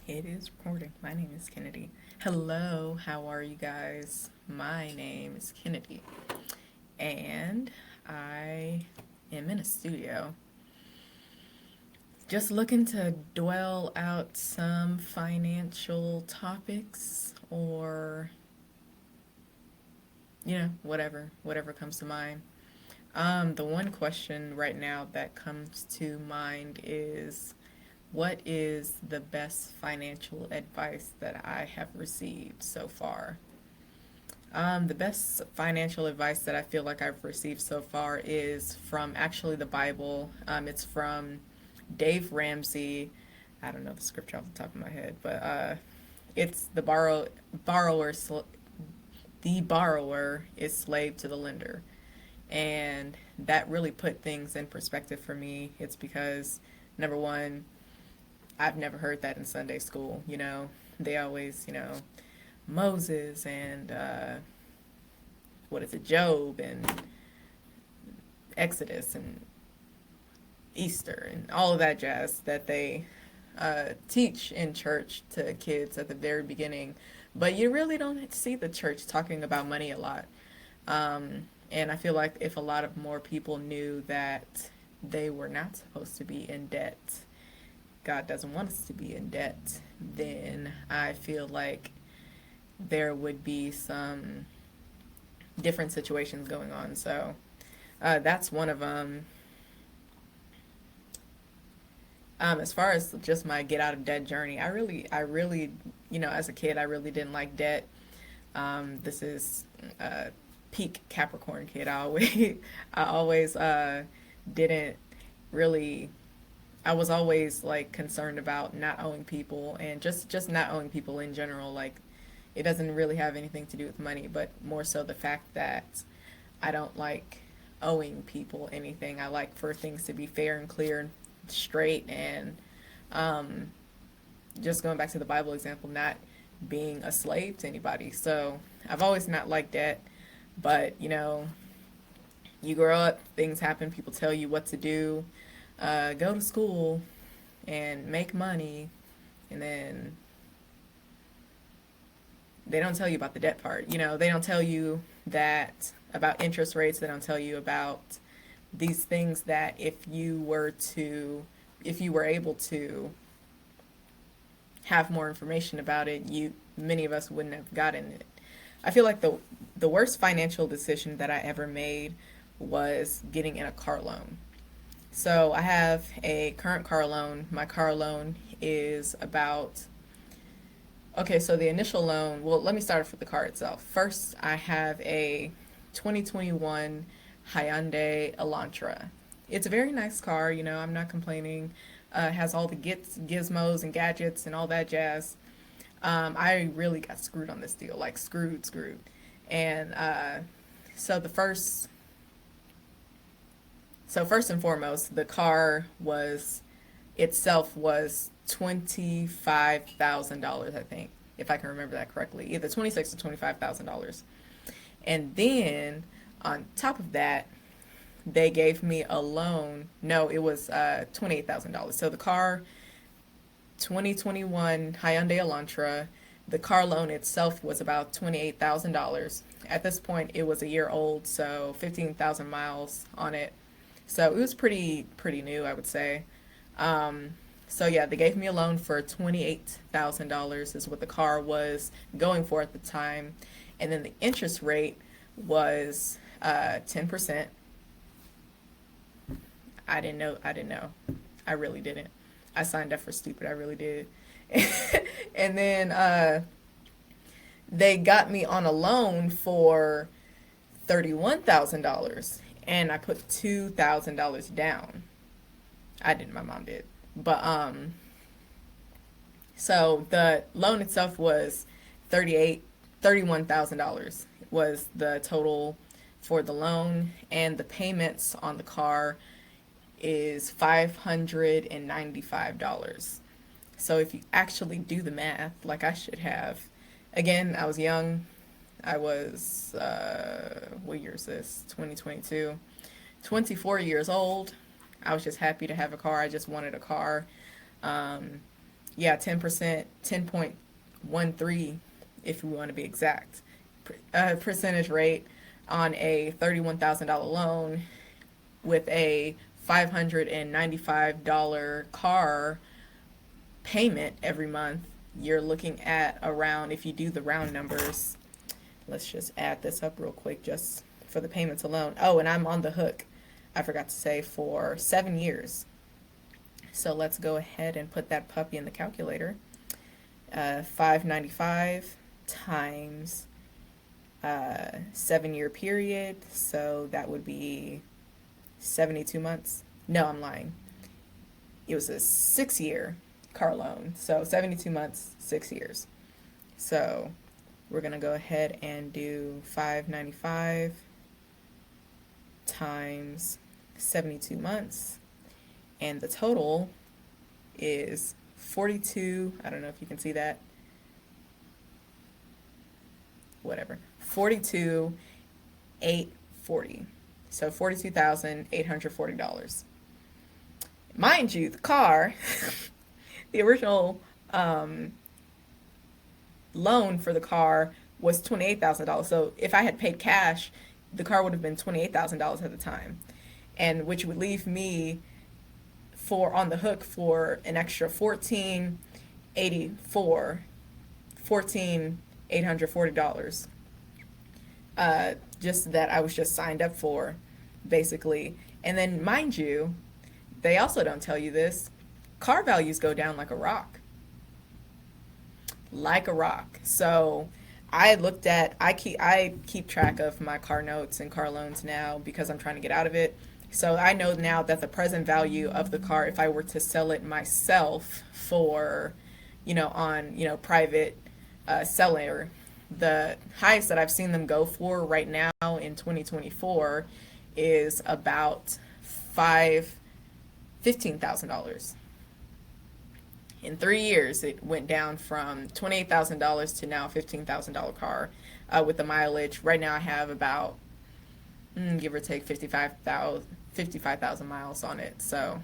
It is recording. My name is Kennedy. Hello, how are you guys? My name is Kennedy, and I am in a studio just looking to dwell out some financial topics or, whatever comes to mind. The one question right now that comes to mind is what is the best financial advice that I have received so far? The best financial advice that I feel like I've received so far is from actually the Bible. It's from Dave Ramsey. I don't know the scripture off the top of my head, but it's borrower the borrower is slave to the lender, and that really put things in perspective for me. It's because number one, I've never heard that in Sunday school. They always, Moses and what is it, Job and Exodus and Easter and all of that jazz that they teach in church to kids at the very beginning. But you really don't see the church talking about money a lot. And I feel like if a lot of more people knew that they were not supposed to be in debt, God doesn't want us to be in debt, then I feel like there would be some different situations going on. So that's one of them. As far as just my get out of debt journey, I really, as a kid, I really didn't like debt. This is peak Capricorn kid. I always didn't really. I was always like concerned about not owing people and just not owing people in general. Like it doesn't really have anything to do with money, but more so the fact that I don't like owing people anything. I like for things to be fair and clear and straight, and um, just going back to the Bible example, not being a slave to anybody. So I've always not liked that, but you grow up, things happen, people tell you what to do, go to school and make money, and then they don't tell you about the debt part. They don't tell you that about interest rates. They don't tell you about these things that if you were able to have more information about it, many of us wouldn't have gotten it. I feel like the worst financial decision that I ever made was getting in a car loan. So I have a current car loan. My car loan is about, okay, so the initial loan, well, let me start off with the car itself. First, I have a 2021 Hyundai Elantra. It's a very nice car, I'm not complaining. It has all the gizmos and gadgets and all that jazz. I really got screwed on this deal, like screwed. And so the first, so first and foremost, the car was itself was $25,000, I think, if I can remember that correctly, either 26 to $25,000. And then on top of that, they gave me a loan. No, it was $28,000. So the car, 2021 Hyundai Elantra, the car loan itself was about $28,000. At this point, it was a year old, so 15,000 miles on it. So it was pretty new, I would say. So yeah, they gave me a loan for $28,000 is what the car was going for at the time, and then the interest rate was 10%. I didn't know. I didn't know. I really didn't. I signed up for stupid. I really did. And then they got me on a loan for $31,000, and I put $2,000 down. I didn't. My mom did. But so the loan itself was $31,000 was the total for the loan, and the payments on the car is $595. So if you actually do the math, like I should have, again, I was young. I was, what year is this? 2022. 24 years old. I was just happy to have a car. I just wanted a car. Um, Yeah, 10%, 10.13 if we want to be exact. Percentage rate on a $31,000 loan with a $595 car payment every month. You're looking at around, if you do the round numbers, let's just add this up real quick just for the payments alone. Oh, and I'm on the hook, I forgot to say, for 7 years. So let's go ahead and put that puppy in the calculator. 595 times 7 year period. So that would be 72 months. No, I'm lying. It was a 6 year car loan. So 72 months, 6 years. So we're going to go ahead and do 595 times 72 months. And the total is 42, I don't know if you can see that, whatever, 42,840. So $42,840. Mind you, the car, the original loan for the car was $28,000. So if I had paid cash, the car would have been $28,000 at the time, and which would leave me for on the hook for an extra 14,840 just that I was just signed up for, basically. And then, mind you, they also don't tell you this, car values go down like a rock. Like a rock. So I keep track of my car notes and car loans now because I'm trying to get out of it. So I know now that the present value of the car, if I were to sell it myself for, on, private seller, the highest that I've seen them go for right now in 2024 is about $15,000. In 3 years, it went down from $28,000 to now $15,000 car with the mileage. Right now, I have about give or take 55,000 miles on it. So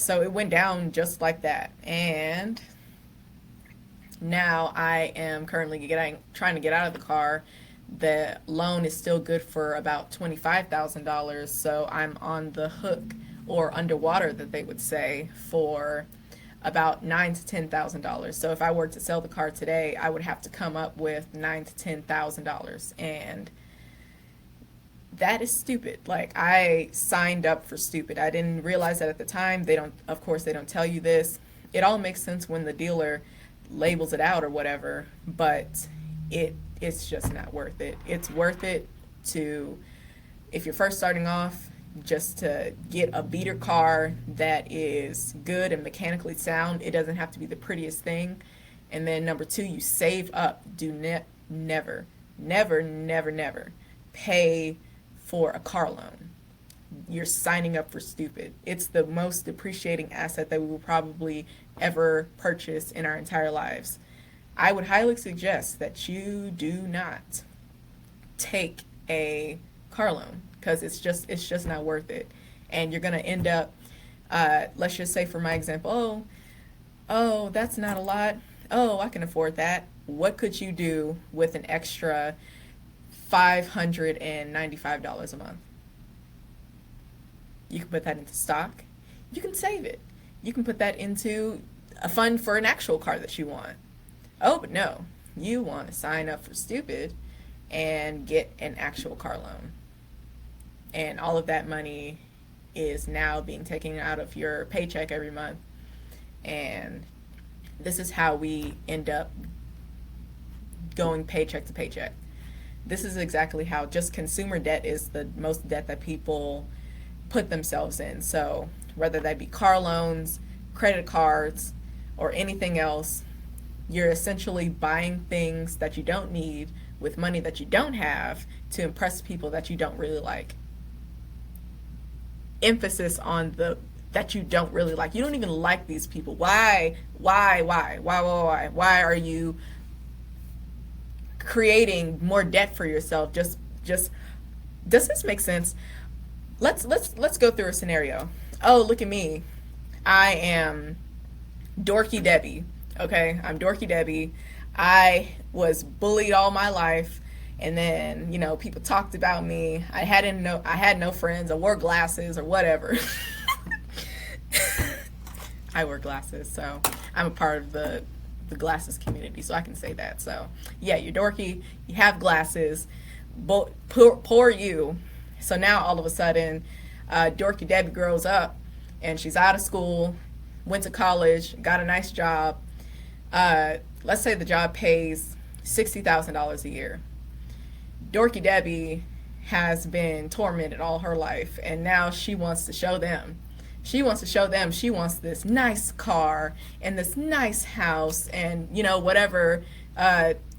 it went down just like that. And now I am currently trying to get out of the car. The loan is still good for about $25,000. So I'm on the hook, or underwater that they would say, for about $9,000 to $10,000. So if I were to sell the car today, I would have to come up with $9,000 to $10,000, and that is stupid. Like, I signed up for stupid. I didn't realize that at the time. Of course, they don't tell you this. It all makes sense when the dealer labels it out or whatever, but it's just not worth it. It's worth it to, if you're first starting off, just to get a beater car that is good and mechanically sound. It doesn't have to be the prettiest thing. And then number two, you save up. Do never, never, never, never pay for a car loan. You're signing up for stupid. It's the most depreciating asset that we will probably ever purchase in our entire lives. I would highly suggest that you do not take a car loan, because it's just not worth it. And you're going to end up, let's just say for my example, oh, that's not a lot. Oh, I can afford that. What could you do with an extra $595 a month? You can put that into stock. You can save it. You can put that into a fund for an actual car that you want. Oh, but no, you want to sign up for stupid and get an actual car loan. And all of that money is now being taken out of your paycheck every month. And this is how we end up going paycheck to paycheck. This is exactly how just consumer debt is the most debt that people put themselves in. So whether that be car loans, credit cards, or anything else, you're essentially buying things that you don't need with money that you don't have to impress people that you don't really like. Emphasis on the that you don't really like. You don't even like these people. Why are you creating more debt for yourself? Just does this make sense? Let's go through a scenario. Oh, look at me. I am Dorky Debbie. Okay, I'm Dorky Debbie. I was bullied all my life, and then people talked about me. I had no friends. I wore glasses or whatever. I wear glasses, so I'm a part of the glasses community, so I can say that. So yeah, you're dorky. You have glasses. Poor you. So now all of a sudden, Dorky Debbie grows up, and she's out of school, went to college, got a nice job. Let's say the job pays $60,000 a year. Dorky Debbie has been tormented all her life, and now she wants to show them. She wants to show them she wants this nice car and this nice house and, whatever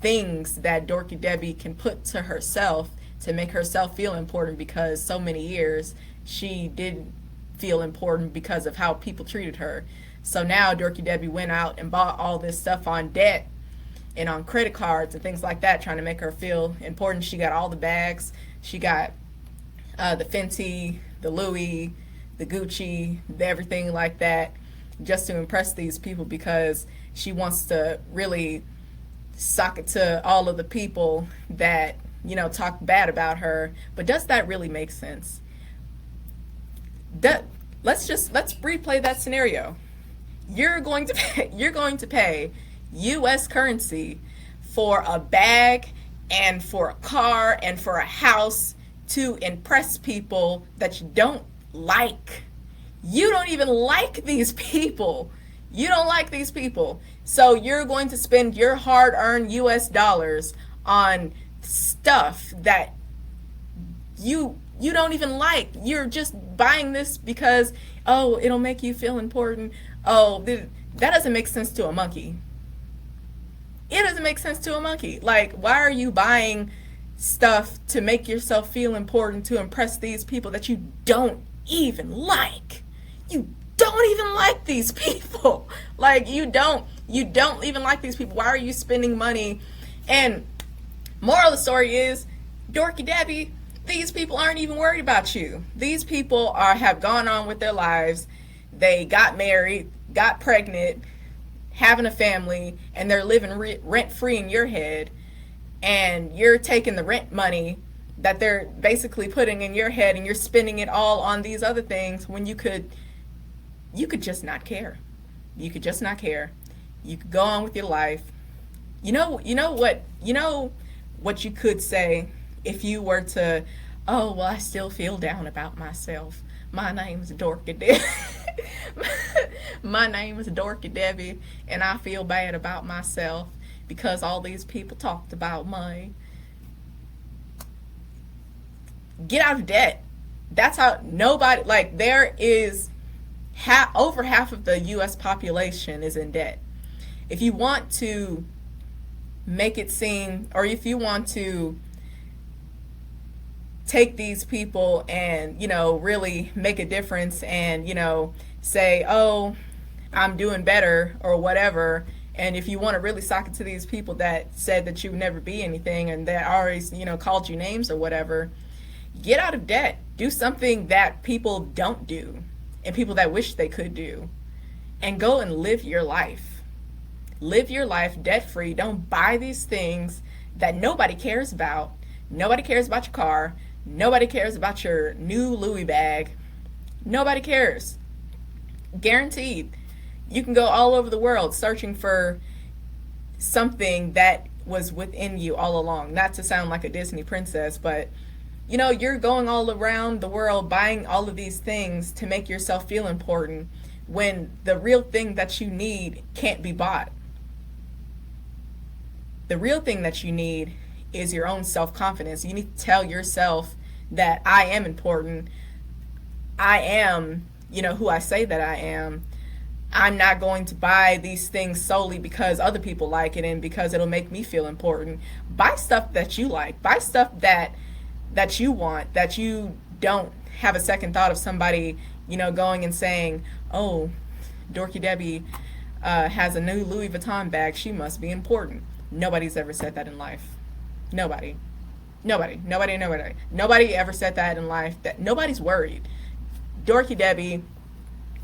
things that Dorky Debbie can put to herself to make herself feel important, because so many years she didn't feel important because of how people treated her. So now Dorky Debbie went out and bought all this stuff on debt and on credit cards and things like that, trying to make her feel important. She got all the bags. She got the Fenty, the Louis, the Gucci, the everything like that, just to impress these people, because she wants to really sock it to all of the people that talk bad about her. But does that really make sense? Let's replay that scenario. You're going to pay U.S. currency for a bag and for a car and for a house to impress people that you don't like. You don't even like these people. You don't like these people. So you're going to spend your hard-earned U.S. dollars on stuff that you don't even like. You're just buying this because, oh, it'll make you feel important. Oh, that doesn't make sense to a monkey. It doesn't make sense to a monkey. Like, why are you buying stuff to make yourself feel important, to impress these people that you don't even like? You don't even like these people. Like, you don't even like these people. Why are you spending money? And moral of the story is, Dorky Debbie, these people aren't even worried about you. These people have gone on with their lives. They got married, got pregnant, having a family, and they're living rent-free in your head. And you're taking the rent money that they're basically putting in your head, and you're spending it all on these other things, when you could just not care. You could just not care. You could go on with your life. You know what you could say if you were to, oh, well, I still feel down about myself. My name is Dorky Debbie. My name is Dorky Debbie, and I feel bad about myself because all these people talked about me. Get out of debt. That's how nobody, like, there is over half of the U.S. population is in debt. If you want to make it seem, or if you want to take these people and, really make a difference and, say, oh, I'm doing better or whatever. And if you want to really sock it to these people that said that you would never be anything and that always, called you names or whatever, get out of debt. Do something that people don't do and people that wish they could do, and go and live your life. Live your life debt-free. Don't buy these things that nobody cares about. Nobody cares about your car. Nobody cares about your new Louis bag. Nobody cares. Guaranteed. You can go all over the world searching for something that was within you all along. Not to sound like a Disney princess, but you're going all around the world buying all of these things to make yourself feel important, when the real thing that you need can't be bought. The real thing that you need is your own self-confidence. You need to tell yourself that I am important. I am, who I say that I am. I'm not going to buy these things solely because other people like it and because it'll make me feel important. Buy stuff that you like. Buy stuff that you want, that you don't have a second thought of somebody, going and saying, oh, Dorky Debbie has a new Louis Vuitton bag. She must be important. Nobody's ever said that in life. Nobody ever said that in life. That nobody's worried. Dorky Debbie,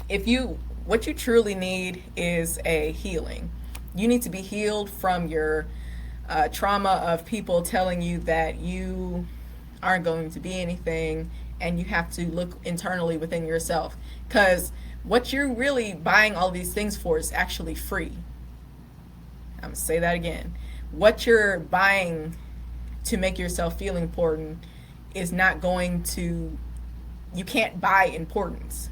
if you what you truly need is a healing. You need to be healed from your trauma of people telling you that you aren't going to be anything, and you have to look internally within yourself, because what you're really buying all these things for is actually free. I'm going to say that again. What you're buying to make yourself feel important is not going to, you can't buy importance.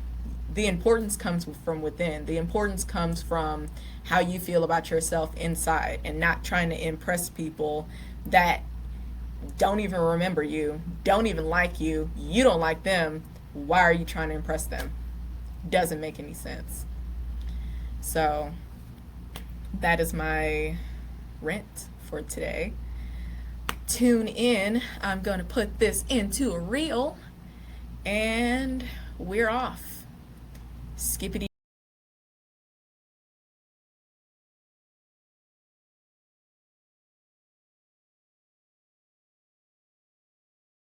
The importance comes from within. The importance comes from how you feel about yourself inside, and not trying to impress people that don't even remember you, don't even like you, you don't like them. Why are you trying to impress them? Doesn't make any sense. So that is my rant for today. Tune in. I'm going to put this into a reel, and we're off. Skippity.